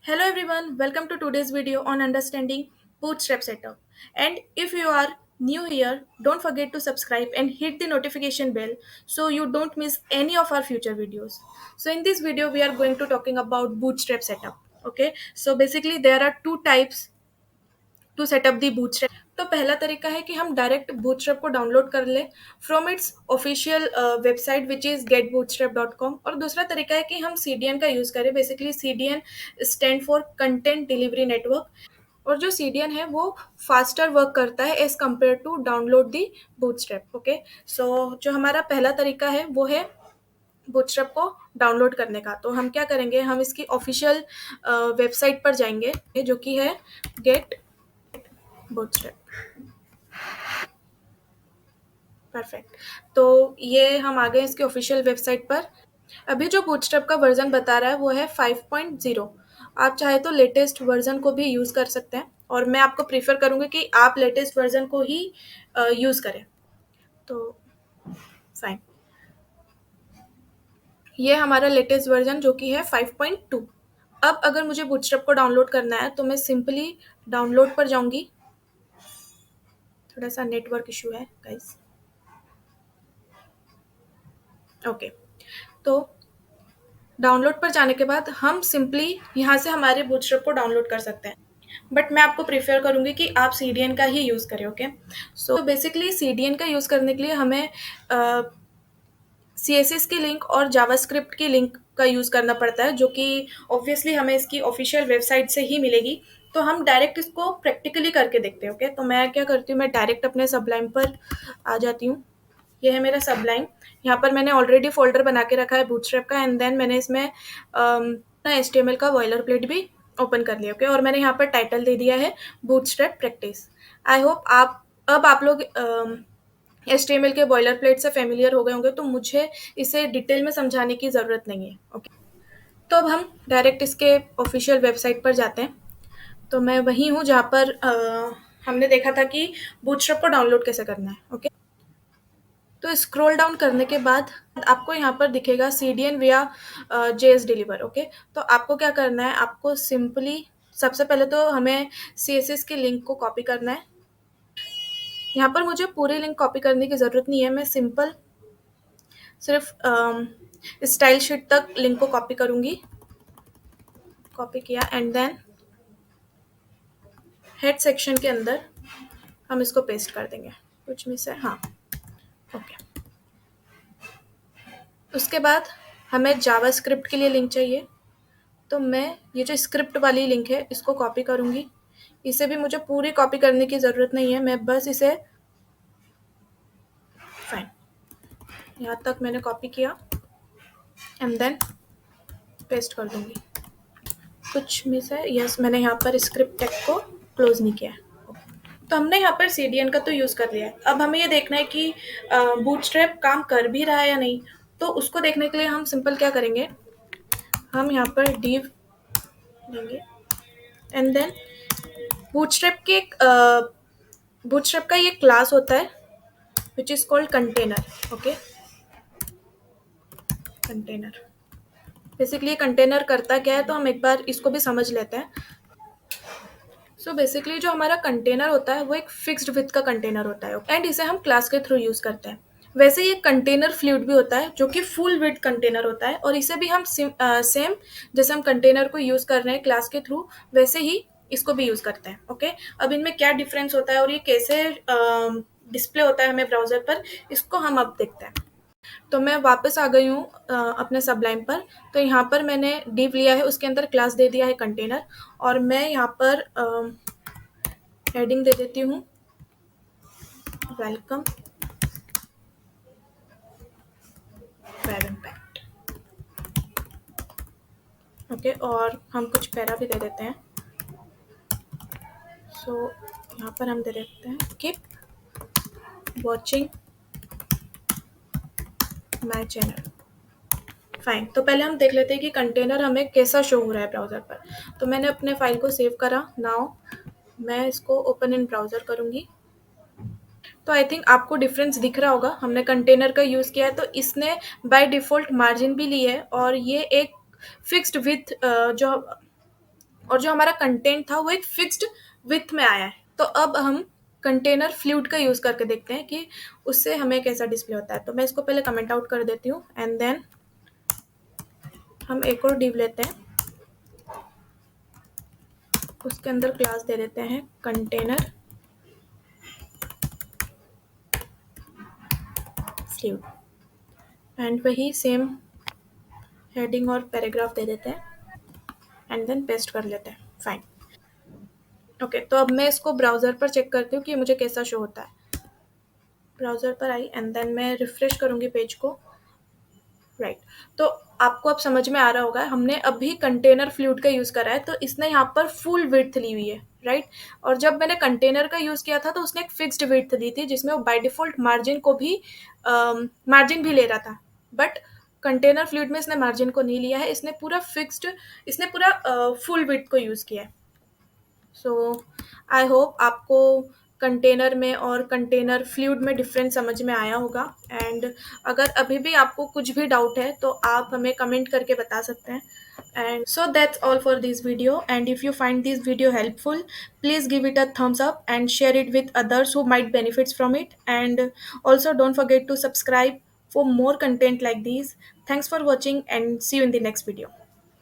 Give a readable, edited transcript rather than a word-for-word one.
Hello everyone, welcome to today's video on understanding Bootstrap setup. And if you are new here, don't forget to subscribe and hit the notification bell so you don't miss any of our future videos. So in this video we are going to talking about Bootstrap setup. Okay, so basically there are two types to setup the bootstrap. तो पहला तरीका है कि हम direct bootstrap को download कर लें from its official website which is getbootstrap.com। और दूसरा तरीका है कि हम CDN का यूज़ करें। Basically CDN stand for content delivery network, और जो CDN है वो फास्टर वर्क करता है as compare to download the bootstrap. Okay, so जो हमारा पहला तरीका है वो है बूटस्ट्रैप को डाउनलोड करने का। तो हम क्या करेंगे, हम इसकी ऑफिशियल वेबसाइट पर जाएंगे जो कि है गेट बूटस्ट्रैप। परफेक्ट। तो ये हम आ गए इसके ऑफिशियल वेबसाइट पर। अभी जो बूटस्ट्रैप का वर्जन बता रहा है वो है 5.0। आप चाहे तो लेटेस्ट वर्जन को भी यूज़ कर सकते हैं, और मैं आपको प्रीफर करूँगी कि आप लेटेस्ट वर्जन को ही यूज़ करें। तो फाइन, ये हमारा लेटेस्ट वर्जन जो कि है 5.2। अब अगर मुझे बूटस्ट्रैप को डाउनलोड करना है तो मैं सिंपली डाउनलोड पर जाऊंगी। थोड़ा सा नेटवर्क इशू है गाइस। ओके, तो डाउनलोड पर जाने के बाद हम सिंपली यहाँ से हमारे बूटस्ट्रैप को डाउनलोड कर सकते हैं, बट मैं आपको प्रेफर करूँगी कि आप CDN का ही यूज़ करें। ओके, सो बेसिकली CDN का यूज़ करने के लिए हमें CSS की लिंक और जावास्क्रिप्ट की लिंक का यूज़ करना पड़ता है, जो कि ऑब्वियसली हमें इसकी ऑफिशियल वेबसाइट से ही मिलेगी। तो हम डायरेक्ट इसको प्रैक्टिकली करके देखते हैं। ओके, तो मैं क्या करती हूँ, मैं डायरेक्ट अपने सबलाइम पर आ जाती हूँ। ये है मेरा सबलाइम। यहाँ पर मैंने ऑलरेडी फोल्डर बना के रखा है बूटस्ट्रैप का, एंड देन मैंने इसमें HTML का बॉयलर प्लेट भी ओपन कर लिया। ओके, और मैंने यहाँ पर टाइटल दे दिया है बूटस्ट्रैप प्रैक्टिस। आई होप आप लोग HTML के बॉयलर प्लेट से फेमिलियर हो गए होंगे, तो मुझे इसे डिटेल में समझाने की ज़रूरत नहीं है। ओके, तो अब हम डायरेक्ट इसके ऑफिशियल वेबसाइट पर जाते हैं। तो मैं वहीं हूँ जहाँ पर हमने देखा था कि बूटस्ट्रैप को डाउनलोड कैसे करना है। ओके, तो स्क्रॉल डाउन करने के बाद आपको यहाँ पर दिखेगा CDN विया JS डिलीवर। ओके, तो आपको क्या करना है, आपको सिंपली सबसे पहले तो हमें CSS की लिंक को कॉपी करना है। यहाँ पर मुझे पूरी लिंक कॉपी करने की ज़रूरत नहीं है, मैं सिंपल सिर्फ स्टाइल शीट तक लिंक को कॉपी करूँगी। कॉपी किया एंड देन हेड सेक्शन के अंदर हम इसको पेस्ट कर देंगे। कुछ मिस है, हाँ। ओके, उसके बाद हमें जावास्क्रिप्ट के लिए लिंक चाहिए। तो मैं ये जो स्क्रिप्ट वाली लिंक है इसको कॉपी करूँगी। इसे भी मुझे पूरी कॉपी करने की ज़रूरत नहीं है, मैं बस इसे फाइन यहाँ तक मैंने कॉपी किया एंड देन पेस्ट कर दूँगी। कुछ मिस है, यस, मैंने यहाँ पर स्क्रिप्ट टैग को क्लोज नहीं किया है। तो हमने यहाँ पर CDN का तो यूज़ कर लिया है। अब हमें ये देखना है कि बूटस्ट्रैप काम कर भी रहा है या नहीं। तो उसको देखने के लिए हम सिंपल क्या करेंगे, हम यहाँ पर div लेंगे एंड देन बूटस्ट्रैप का ये क्लास होता है which is called container. Okay, container basically ये कंटेनर करता क्या है, तो हम एक बार इसको भी समझ लेते हैं। सो बेसिकली जो हमारा कंटेनर होता है वो एक फिक्स्ड विथ का कंटेनर होता है, एंड इसे हम क्लास के थ्रू यूज़ करते हैं। वैसे ये कंटेनर फ्लूइड भी होता है जो कि फुल विथ कंटेनर होता है, और इसे भी हम सेम जैसे हम कंटेनर को यूज़ कर रहे हैं क्लास के थ्रू, वैसे ही इसको भी यूज़ करते हैं। ओके, अब इनमें क्या डिफरेंस होता है और ये कैसे डिस्प्ले होता है हमें ब्राउज़र पर, इसको हम अब देखते हैं। तो मैं वापस आ गई हूँ अपने सबलाइम पर। तो यहाँ पर मैंने div लिया है, उसके अंदर क्लास दे दिया है कंटेनर, और मैं यहाँ पर हेडिंग दे देती हूँ वेलकम वेब इम्पैक्ट। ओके, और हम कुछ पैरा भी दे देते हैं। सो यहाँ पर हम दे देते हैं keep watching my channel. Fine, तो पहले हम देख लेते हैं कि कंटेनर हमें कैसा शो हो रहा है ब्राउज़र पर। तो मैंने अपने फाइल को सेव करा। नाउ मैं इसको ओपन इन ब्राउज़र करूँगी। तो आई थिंक आपको डिफरेंस दिख रहा होगा, हमने कंटेनर का यूज़ किया है तो इसने बाय डिफ़ॉल्ट मार्जिन भी ली है, और ये एक फिक्स्ड विथ जो और जो हमारा कंटेंट था वो एक फिक्स्ड विथ में आया है। तो अब हम कंटेनर फ्लूइड का यूज़ करके देखते हैं कि उससे हमें कैसा डिस्प्ले होता है। तो मैं इसको पहले कमेंट आउट कर देती हूँ एंड देन हम एक और डिव लेते हैं, उसके अंदर क्लास दे देते हैं कंटेनर फ्लूइड एंड वही सेम हेडिंग और पैराग्राफ दे देते हैं एंड देन पेस्ट कर लेते हैं। फाइन। ओके, तो अब मैं इसको ब्राउज़र पर चेक करती हूँ कि मुझे कैसा शो होता है। ब्राउज़र पर आई एंड देन मैं रिफ्रेश करूँगी पेज को। राइट। तो आपको अब समझ में आ रहा होगा, हमने अभी कंटेनर फ्लूइड का यूज़ करा है तो इसने यहाँ पर फुल विड्थ ली हुई है। राइट। और जब मैंने कंटेनर का यूज़ किया था तो उसने एक फिक्स्ड विड्थ दी थी जिसमें वो बाय डिफ़ॉल्ट मार्जिन भी ले रहा था। बट कंटेनर फ्लूइड में इसने मार्जिन को नहीं लिया है, इसने पूरा फुल विड्थ को यूज़ किया है। सो आई होप आपको कंटेनर में और कंटेनर फ्लूइड में डिफरेंस समझ में आया होगा। एंड अगर अभी भी आपको कुछ भी डाउट है तो आप हमें कमेंट करके बता सकते हैं। And so that's all for this video, and if you find this video helpful, please give it a thumbs up and share it with others who might benefit from it. And also don't forget to subscribe for more content like these. Thanks for watching and see you in the next video.